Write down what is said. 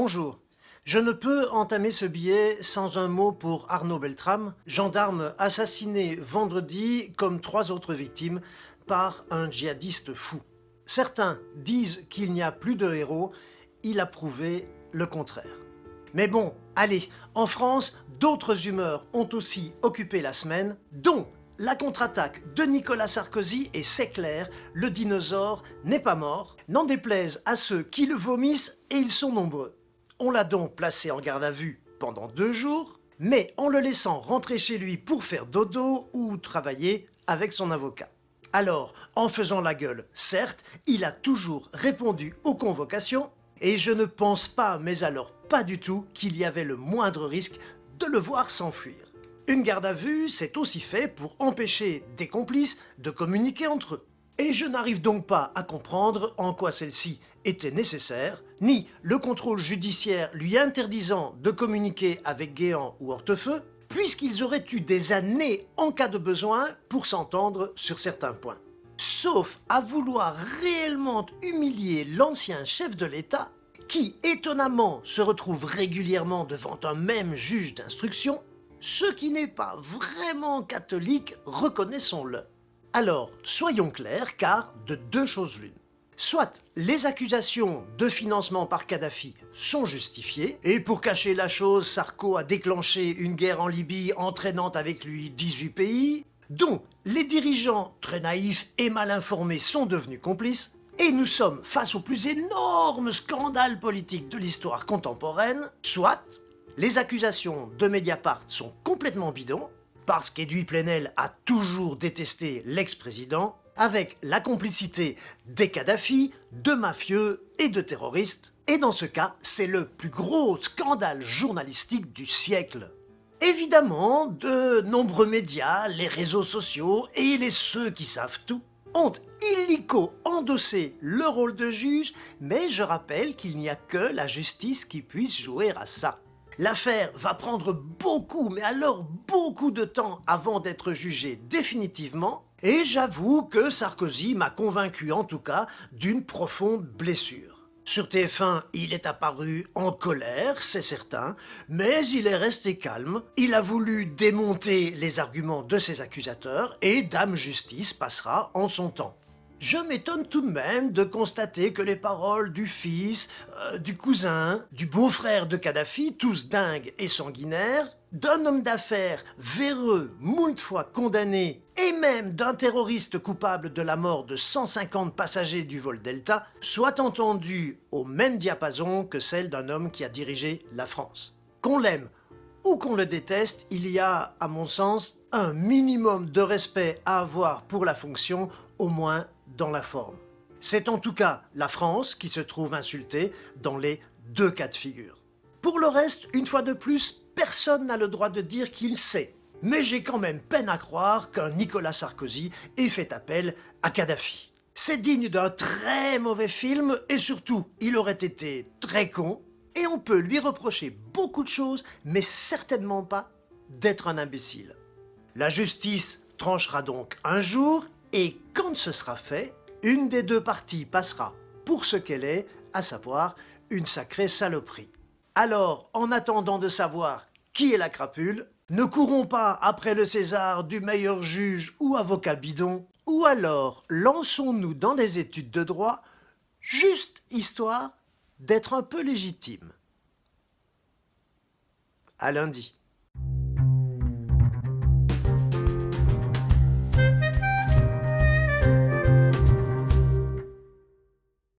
Bonjour. Je ne peux entamer ce billet sans un mot pour Arnaud Beltrame, gendarme assassiné vendredi comme 3 autres victimes par un djihadiste fou. Certains disent qu'il n'y a plus de héros, il a prouvé le contraire. Mais bon, allez, en France, d'autres humeurs ont aussi occupé la semaine, dont la contre-attaque de Nicolas Sarkozy, et c'est clair, le dinosaure n'est pas mort, n'en déplaise à ceux qui le vomissent, et ils sont nombreux. On l'a donc placé en garde à vue pendant 2 jours, mais en le laissant rentrer chez lui pour faire dodo ou travailler avec son avocat. Alors, en faisant la gueule, certes, il a toujours répondu aux convocations, et je ne pense pas, mais alors pas du tout, qu'il y avait le moindre risque de le voir s'enfuir. Une garde à vue, c'est aussi fait pour empêcher des complices de communiquer entre eux. Et je n'arrive donc pas à comprendre en quoi celle-ci était nécessaire, ni le contrôle judiciaire lui interdisant de communiquer avec Guéant ou Hortefeux, puisqu'ils auraient eu des années en cas de besoin pour s'entendre sur certains points. Sauf à vouloir réellement humilier l'ancien chef de l'État, qui étonnamment se retrouve régulièrement devant un même juge d'instruction, ce qui n'est pas vraiment catholique, reconnaissons-le. Alors, soyons clairs, car de 2 choses l'une. Soit les accusations de financement par Kadhafi sont justifiées, et pour cacher la chose, Sarko a déclenché une guerre en Libye entraînant avec lui 18 pays, dont les dirigeants très naïfs et mal informés sont devenus complices, et nous sommes face au plus énorme scandale politique de l'histoire contemporaine, soit les accusations de Mediapart sont complètement bidons, parce qu'Edoui Plenel a toujours détesté l'ex-président, avec la complicité des Kadhafi, de mafieux et de terroristes, et dans ce cas, c'est le plus gros scandale journalistique du siècle. Évidemment, de nombreux médias, les réseaux sociaux et les ceux qui savent tout ont illico endossé le rôle de juge, mais je rappelle qu'il n'y a que la justice qui puisse jouer à ça. L'affaire va prendre beaucoup, mais alors beaucoup de temps avant d'être jugée définitivement, et j'avoue que Sarkozy m'a convaincu en tout cas d'une profonde blessure. Sur TF1, il est apparu en colère, c'est certain, mais il est resté calme, il a voulu démonter les arguments de ses accusateurs, et Dame Justice passera en son temps. Je m'étonne tout de même de constater que les paroles du fils, du cousin, du beau-frère de Kadhafi, tous dingues et sanguinaires, d'un homme d'affaires véreux, moult fois condamné, et même d'un terroriste coupable de la mort de 150 passagers du vol Delta, soient entendues au même diapason que celles d'un homme qui a dirigé la France. Qu'on l'aime ou qu'on le déteste, il y a, à mon sens, un minimum de respect à avoir pour la fonction, au moins dans la forme. C'est en tout cas la France qui se trouve insultée dans les 2 cas de figure. Pour le reste, une fois de plus, personne n'a le droit de dire qu'il sait. Mais j'ai quand même peine à croire qu'un Nicolas Sarkozy ait fait appel à Kadhafi. C'est digne d'un très mauvais film et surtout, il aurait été très con et on peut lui reprocher beaucoup de choses, mais certainement pas d'être un imbécile. La justice tranchera donc un jour et quand ce sera fait, une des 2 parties passera pour ce qu'elle est, à savoir une sacrée saloperie. Alors, en attendant de savoir qui est la crapule, ne courons pas après le César du meilleur juge ou avocat bidon, ou alors lançons-nous dans des études de droit, juste histoire d'être un peu légitime. À lundi.